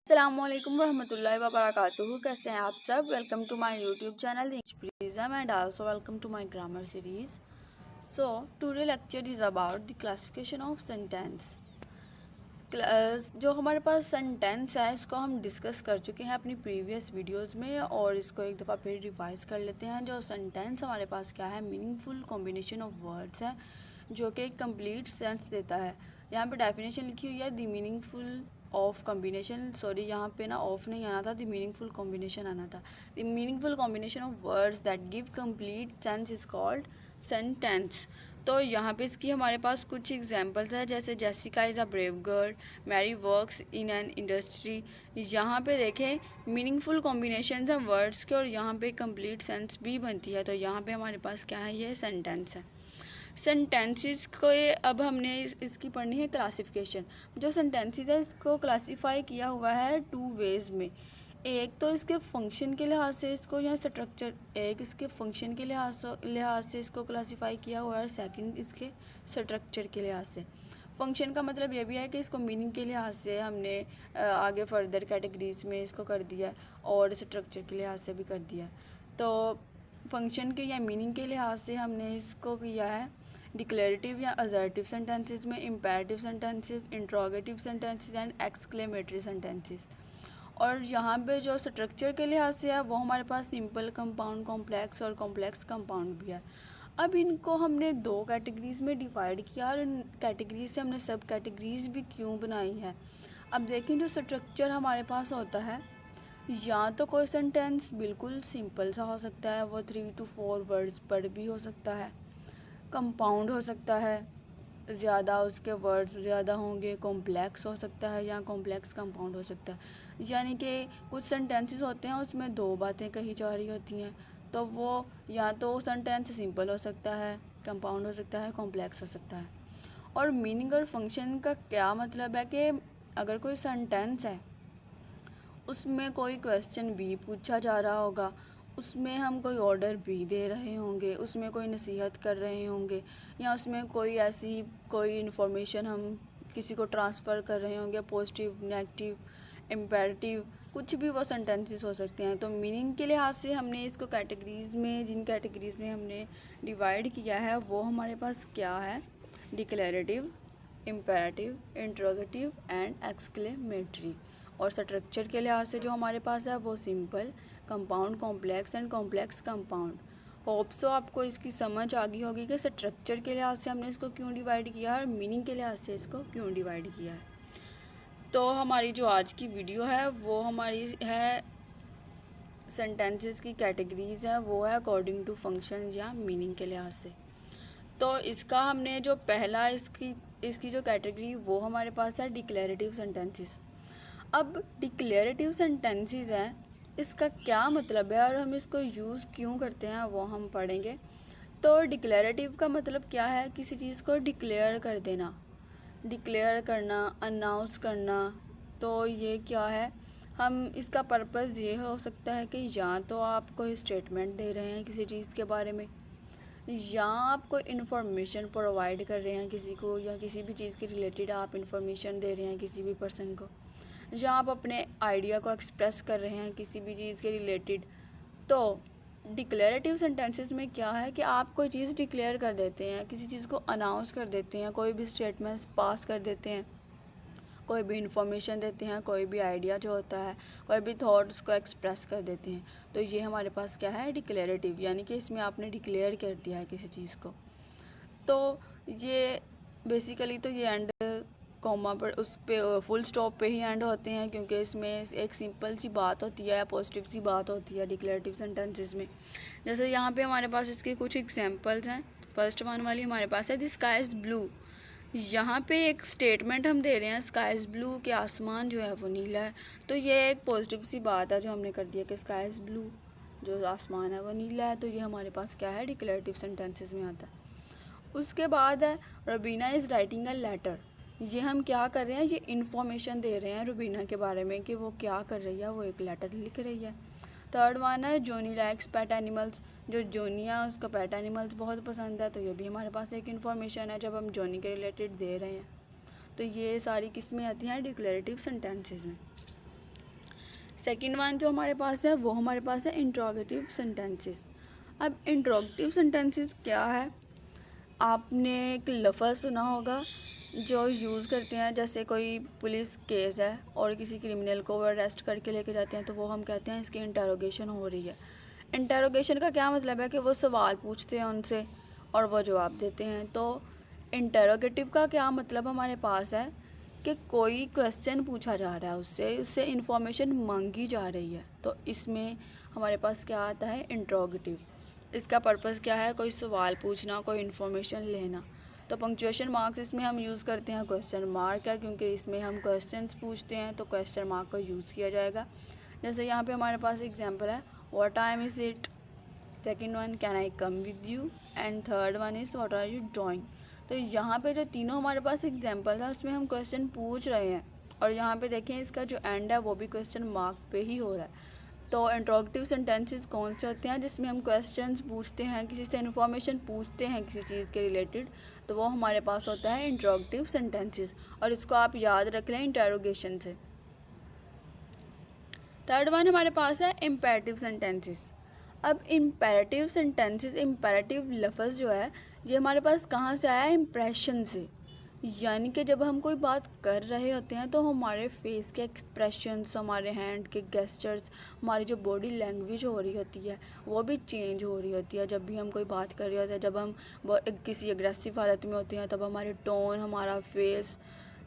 अस्सलामुअलैकुम वरहमतुल्लाहि वबरकातुहू। कैसे हैं आप सब। Welcome to my YouTube channel Prism and also welcome to my grammar series. So today lecture is about the classification of sentence. जो हमारे पास सेंटेंस है इसको हम डिस्कस कर चुके हैं अपनी प्रीवियस वीडियोस में, और इसको एक दफ़ा फिर रिवाइज कर लेते हैं। जो सेंटेंस हमारे पास क्या है, मीनिंगफुल कॉम्बिनेशन ऑफ वर्ड्स है जो कि एक कंप्लीट सेंस देता है। यहाँ पे डेफिनेशन लिखी हुई है, the meaningful of combination, sorry यहाँ पे ना ऑफ नहीं आना था, द मीनिंगफुल कॉम्बिनेशन आना था। The meaningful combination of words that give complete sense is called sentence. तो यहाँ पे इसकी हमारे पास कुछ एग्जांपल्स है, जैसे Jessica is a brave girl, Mary works in an industry. यहाँ पे देखें मीनिंगफुल कॉम्बिनेशन है वर्ड्स के, और यहाँ पे कंप्लीट सेंस भी बनती है। तो यहाँ पे हमारे पास क्या है, ये सेंटेंस है। सेंटेंसेस को अब हमने इसकी पढ़नी है क्लासिफिकेशन। जो सेंटेंसेस है इसको क्लासीफाई किया हुआ है टू वेज में। एक तो इसके फंक्शन के लिहाज से इसको, या स्ट्रक्चर, एक इसके फंक्शन के लिहाज से इसको क्लासीफाई किया हुआ है, और सेकंड इसके स्ट्रक्चर के लिहाज से। फंक्शन का मतलब ये भी है कि इसको मीनिंग के लिहाज से हमने आगे फर्दर कैटेगरीज में इसको कर दिया, और स्ट्रक्चर के लिहाज से भी कर दिया। तो फंक्शन के या मीनिंग के लिहाज से हमने इसको किया है डिक्लेरेटिव या असर्टिव सेंटेंसेस में, imperative sentences, interrogative sentences and exclamatory sentences. और यहाँ पे जो स्ट्रक्चर के लिहाज से है वो हमारे पास सिंपल, कंपाउंड, कॉम्प्लेक्स और कॉम्प्लेक्स कंपाउंड भी है। अब इनको हमने दो कैटेगरीज में डिवाइड किया, और इन कैटेगरीज से हमने सब कैटेगरीज भी क्यों बनाई है। अब देखें, जो स्ट्रक्चर हमारे पास होता है, या तो कोई सेंटेंस बिल्कुल सिंपल सा हो सकता है, वो 3 to 4 वर्ड्स पर भी हो सकता है। कंपाउंड हो सकता है, ज़्यादा उसके वर्ड्स ज़्यादा होंगे, कॉम्प्लेक्स हो सकता है, या कॉम्प्लेक्स कंपाउंड हो सकता है। यानी कि कुछ सेंटेंसेस होते हैं उसमें दो बातें कही जा रही होती हैं, तो वो या तो सेंटेंस सिंपल हो सकता है, कंपाउंड हो सकता है, कॉम्प्लेक्स हो सकता है। और मीनिंग और फंक्शन का क्या मतलब है कि अगर कोई सेंटेंस है उसमें कोई क्वेश्चन भी पूछा जा रहा होगा, उसमें हम कोई ऑर्डर भी दे रहे होंगे, उसमें कोई नसीहत कर रहे होंगे, या उसमें कोई ऐसी कोई इन्फॉर्मेशन हम किसी को ट्रांसफ़र कर रहे होंगे, पॉजिटिव, नेगेटिव, इम्पेरेटिव, कुछ भी वो सेंटेंसेस हो सकते हैं। तो मीनिंग के लिहाज से हमने इसको कैटेगरीज़ में, जिन कैटेगरीज़ में हमने डिवाइड किया है वो हमारे पास क्या है, declarative, imperative, interrogative and exclamatory. और स्ट्रक्चर के लिहाज से जो हमारे पास है वो simple, compound, complex and complex compound. Hope so आपको इसकी समझ आ गई होगी कि स्ट्रक्चर के लिहाज से हमने इसको क्यों डिवाइड किया है, और मीनिंग के लिहाज से इसको क्यों डिवाइड किया है। तो हमारी जो आज की वीडियो है वो हमारी है सेंटेंसेस की कैटेगरीज है, वो है अकॉर्डिंग टू फंक्शन या मीनिंग के लिहाज से। तो इसका हमने जो पहला इसकी जो कैटेगरी वो हमारे पास है डिक्लेरेटिव सेंटेंसेस। अब डिक्लेरेटिव सेंटेंसेस हैं, इसका क्या मतलब है और हम इसको यूज़ क्यों करते हैं वो हम पढ़ेंगे। तो डिक्लेरेटिव का मतलब क्या है, किसी चीज़ को डिक्लेयर कर देना, डिक्लेयर करना, अनाउंस करना। तो ये क्या है, हम इसका पर्पस ये हो सकता है कि या तो आप कोई स्टेटमेंट दे रहे हैं किसी चीज़ के बारे में, या आप कोई इन्फॉर्मेशन प्रोवाइड कर रहे हैं किसी को, या किसी भी चीज़ के रिलेटेड आप इन्फॉर्मेशन दे रहे हैं किसी भी पर्सन को, या आप अपने आइडिया को एक्सप्रेस कर रहे हैं किसी भी चीज़ के रिलेटेड। तो डिक्लेरेटिव सेंटेंसेस में क्या है कि आप कोई चीज़ डिक्लेयर कर देते हैं, किसी चीज़ को अनाउंस कर देते हैं, कोई भी स्टेटमेंट्स पास कर देते हैं, कोई भी इन्फॉर्मेशन देते हैं, कोई भी आइडिया जो होता है, कोई भी थॉट्स को एक्सप्रेस कर देते हैं। तो ये हमारे पास क्या है, डिक्लेरेटिव, यानी कि इसमें आपने डिक्लेयर कर दिया है किसी चीज़ को। तो ये बेसिकली तो ये एंड कॉमा पर, उस पे फुल स्टॉप पे ही एंड होते हैं, क्योंकि इसमें एक सिंपल सी बात होती है या पॉजिटिव सी बात होती है डिक्लेरेटिव सेंटेंसेस में। जैसे यहाँ पे हमारे पास इसके कुछ एग्जांपल्स हैं। फर्स्ट वन वाली हमारे पास है, द स्काई इज़ ब्लू। यहाँ पे एक स्टेटमेंट हम दे रहे हैं, स्काई इज़ ब्लू, कि आसमान जो है वो नीला है। तो ये एक पॉजिटिव सी बात है जो हमने कर दिया कि स्काई इज़ ब्लू, जो आसमान है वो नीला है। तो ये हमारे पास क्या है, डिक्लेरेटिव सेंटेंसेस में आता है। उसके बाद है, Rabina is writing a letter. ये हम क्या कर रहे हैं, ये इन्फॉर्मेशन दे रहे हैं रुबीना के बारे में कि वो क्या कर रही है, वो एक लेटर लिख रही है। थर्ड वन है, जोनी लाइक्स पेट एनिमल्स। जो जोनिया, उसको पेट एनिमल्स बहुत पसंद है। तो ये भी हमारे पास एक इन्फॉर्मेशन है जब हम जोनी के रिलेटेड दे रहे हैं। तो ये सारी किस में आती हैं, डिक्लेरेटिव सेंटेंसेस में। सेकंड वन जो हमारे पास है वो हमारे पास है इंट्रोगेटिव सेंटेंसेस। अब इंट्रोगेटिव सेंटेंसेस क्या है, आपने एक लफ्ज़ सुना होगा जो यूज़ करते हैं, जैसे कोई पुलिस केस है और किसी क्रिमिनल को वो अरेस्ट करके लेके जाते हैं तो वो हम कहते हैं इसकी इंटेरोगेशन हो रही है। इंटेरोगेशन का क्या मतलब है कि वो सवाल पूछते हैं उनसे और वो जवाब देते हैं। तो इंटेरोगेटिव का क्या मतलब हमारे पास है कि कोई क्वेश्चन पूछा जा रहा है, उससे इंफॉर्मेशन मांगी जा रही है, तो इसमें हमारे पास क्या आता है, इंट्रोगेटिव। इसका पर्पस क्या है, कोई सवाल पूछना, कोई इन्फॉर्मेशन लेना। तो पंक्चुएशन मार्क्स इसमें हम यूज़ करते हैं, क्वेश्चन मार्क है क्योंकि इसमें हम क्वेश्चंस पूछते हैं तो क्वेश्चन मार्क का यूज़ किया जाएगा। जैसे यहाँ पे हमारे पास एग्जांपल है, what time is it, second one can I come with you, and third one is what are you doing. तो यहाँ पे जो तीनों हमारे पास एग्जांपल है उसमें हम क्वेश्चन पूछ रहे हैं, और यहाँ पे देखें इसका जो एंड है वो भी क्वेश्चन मार्क पे ही हो रहा है। तो इंट्रोगेटिव सेंटेंसेस कौन से होते हैं, जिसमें हम क्वेश्चंस पूछते हैं, किसी से इन्फॉर्मेशन पूछते हैं किसी चीज़ के रिलेटेड, तो वो हमारे पास होता है इंट्रोगेटिव सेंटेंसेस, और इसको आप याद रख लें इंटेरोगेशन से। थर्ड वन हमारे पास है इम्पेरेटिव सेंटेंसेस। अब इम्पेरेटिव सेंटेंसेस, इम्पेरेटिव लफ्ज़ जो है ये हमारे पास कहाँ से आया है, इम्प्रेशन से। यानी कि जब हम कोई बात कर रहे होते हैं तो हमारे फेस के एक्सप्रेशंस, हमारे हैंड के गेस्चर्स, हमारी जो बॉडी लैंग्वेज हो रही होती है वो भी चेंज हो रही होती है। जब भी हम कोई बात कर रहे होते हैं, जब हम किसी एग्रेसिव हालत में होते हैं तब हमारे टोन, हमारा फेस,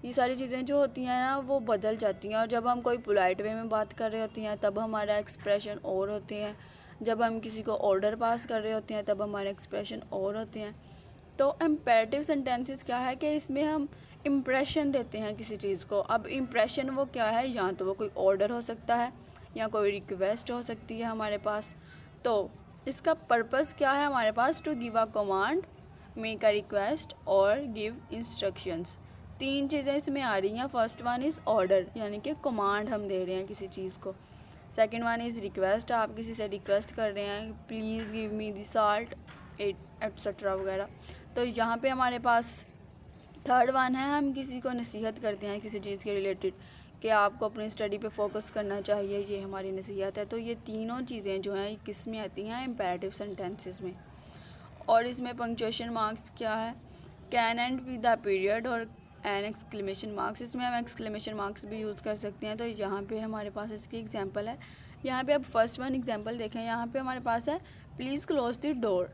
ये सारी चीज़ें जो होती हैं ना वो बदल जाती हैं। और जब हम कोई पोलाइट वे में बात कर रहे होते हैं तब हमारा एक्सप्रेशन और होते हैं, जब हम किसी को ऑर्डर पास कर रहे होते हैं तब हमारे एक्सप्रेशन और होते हैं। तो इम्पेरेटिव सेंटेंसेस क्या है कि इसमें हम इम्प्रेशन देते हैं किसी चीज़ को। अब इम्प्रेशन वो क्या है, या तो वो कोई ऑर्डर हो सकता है या कोई रिक्वेस्ट हो सकती है हमारे पास। तो इसका पर्पस क्या है हमारे पास, to give a command, make a request और गिव इंस्ट्रक्शंस। तीन चीज़ें इसमें आ रही हैं। फर्स्ट वन इज़ ऑर्डर, यानी कि कमांड हम दे रहे हैं किसी चीज़ को। सेकंड वन इज़ रिक्वेस्ट, आप किसी से रिक्वेस्ट कर रहे हैं please give me the salt etcetera वगैरह। तो यहाँ पे हमारे पास थर्ड वन है, हम किसी को नसीहत करते हैं किसी चीज़ के रिलेटेड कि आपको अपनी स्टडी पे फोकस करना चाहिए, ये हमारी नसीहत है। तो ये तीनों चीज़ें जो हैं ये किस में आती हैं, इम्पेरेटिव सेंटेंसेस में। और इसमें पंक्चुएशन मार्क्स क्या है, can and with the period और एन एक्सक्लेमेशन मार्क्स, इसमें हम एक्सक्लेमेशन मार्क्स भी यूज़ कर सकते हैं। तो यहाँ पे हमारे पास इसकी एग्जांपल है। यहाँ पे अब फर्स्ट वन एग्जांपल देखें, यहाँ पे हमारे पास है प्लीज़ क्लोज द डोर।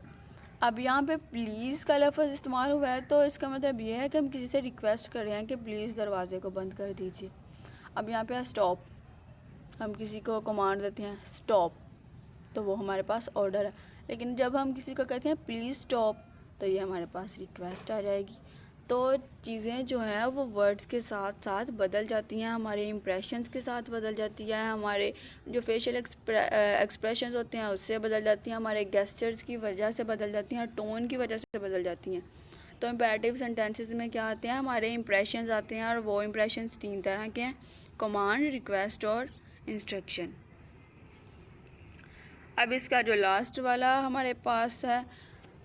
अब यहाँ पे प्लीज़ का लफ्ज़ इस्तेमाल हुआ है तो इसका मतलब ये है कि हम किसी से रिक्वेस्ट कर रहे हैं कि प्लीज़ दरवाजे को बंद कर दीजिए। अब यहाँ पे है स्टॉप, हम किसी को कमांड देते हैं स्टॉप, तो वो हमारे पास ऑर्डर है। लेकिन जब हम किसी को कहते हैं प्लीज़ स्टॉप तो ये हमारे पास रिक्वेस्ट आ जाएगी। तो चीज़ें जो हैं वो वर्ड्स के साथ साथ बदल जाती हैं, हमारे इम्प्रेशंस के साथ बदल जाती है, हमारे जो फेशियल एक्सप्रेशंस होते हैं उससे बदल जाती हैं, हमारे गेस्चर्स की वजह से बदल जाती हैं, टोन की वजह से बदल जाती हैं। तो इम्पेरेटिव सेंटेंसेस में क्या आते हैं, हमारे इम्प्रेशंस आते हैं, और वो इम्प्रेशंस तीन तरह के हैं, कमांड, रिक्वेस्ट और इंस्ट्रक्शन। अब इसका जो लास्ट वाला हमारे पास है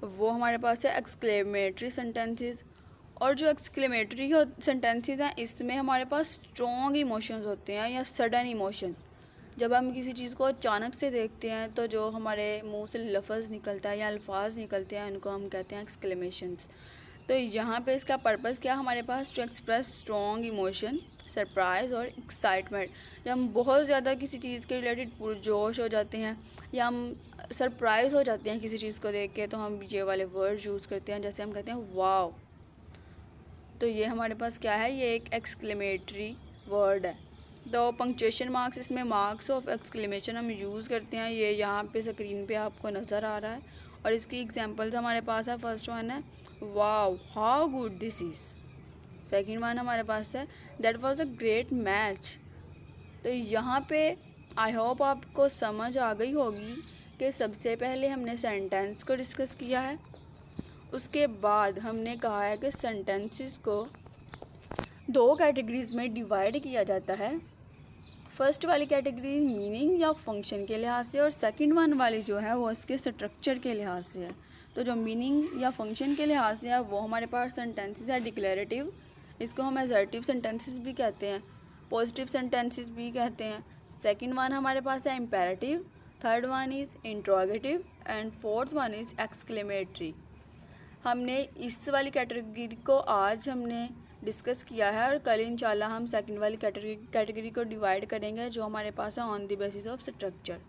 वो हमारे पास है एक्सक्लेमेटरी सेंटेंसेस। और जो एक्सक्लेमेटरी सेंटेंसेस हैं इसमें हमारे पास स्ट्रॉन्ग इमोशंस होते हैं या सडन इमोशन। जब हम किसी चीज़ को अचानक से देखते हैं तो जो हमारे मुंह से लफ्ज़ निकलता है या अल्फाज निकलते हैं उनको हम कहते हैं एक्सक्लेमेशंस। तो यहाँ पे इसका पर्पस क्या हमारे पास, to express strong emotion, surprise और एक्साइटमेंट। जब हम बहुत ज़्यादा किसी चीज़ के रिलेटेड पुरजोश हो जाते हैं या हम सरप्राइज़ हो जाते हैं किसी चीज़ को देख के, तो हम ये वाले वर्ड यूज़ करते हैं, जैसे हम कहते हैं वाव। तो ये हमारे पास क्या है, ये एक एक्सक्लेमेटरी वर्ड है। तो पंक्चुएशन मार्क्स, इसमें मार्क्स ऑफ एक्सक्लेमेशन हम यूज़ करते हैं, ये यहाँ पे स्क्रीन पे आपको नज़र आ रहा है। और इसकी एग्जांपल्स हमारे पास है, फर्स्ट वन है wow how good this is. Second one हमारे पास है that was a great match. तो यहाँ पे आई होप आपको समझ आ गई होगी कि सबसे पहले हमने सेंटेंस को डिस्कस किया है, उसके बाद हमने कहा है कि सेंटेंसेस को दो कैटेगरीज़ में डिवाइड किया जाता है। फर्स्ट वाली कैटेगरी मीनिंग या फंक्शन के लिहाज से, और सेकंड वन वाली जो है वो इसके स्ट्रक्चर के लिहाज से है। तो जो मीनिंग या फंक्शन के लिहाज से है वो हमारे पास सेंटेंसेस है डिक्लेरेटिव, इसको हम असर्टिव सेंटेंसेस भी कहते हैं, पॉजिटिव सेंटेंसेस भी कहते हैं, सेकंड वन हमारे पास है imperative, third one is interrogative and fourth one is exclamatory. हमने इस वाली कैटेगरी को आज हमने डिस्कस किया है और कल इंशाल्लाह हम सेकंड वाली कैटेगरी को डिवाइड करेंगे जो हमारे पास है on the basis of structure.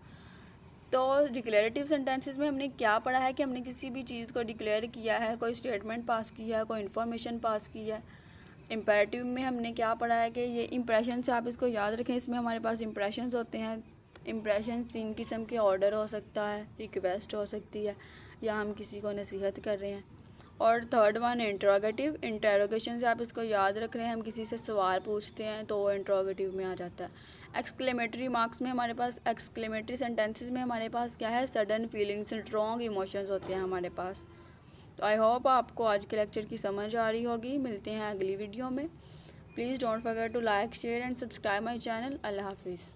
तो डिक्लेरेटिव सेंटेंसेस में हमने क्या पढ़ा है कि हमने किसी भी चीज़ को डिक्लेयर किया है, कोई स्टेटमेंट पास किया है, कोई इन्फॉर्मेशन पास की है। इम्पेरेटिव में हमने क्या पढ़ा है कि ये इंप्रेशन से आप इसको याद रखें, इसमें हमारे पास इंप्रेशंस होते हैं। इंप्रेशन 3 किस्म के ऑर्डर हो सकता है, रिक्वेस्ट हो सकती है, या हम किसी को नसीहत कर रहे हैं। और थर्ड वन इंट्रोगेटिव, इंटेरोगेशन से आप इसको याद रख रहे हैं, हम किसी से सवाल पूछते हैं तो वो इंट्रोगेटिव में आ जाता है। एक्सक्लेमेटरी मार्क्स में हमारे पास, एक्सक्लेमेटरी सेंटेंसेस में हमारे पास क्या है, सडन फीलिंग्स, स्ट्रॉन्ग इमोशंस होते हैं हमारे पास। तो आई होप आपको आज के लेक्चर की समझ आ रही होगी। मिलते हैं अगली वीडियो में। Please don't forget to like, share and subscribe my channel. अल्लाह हाफिज़।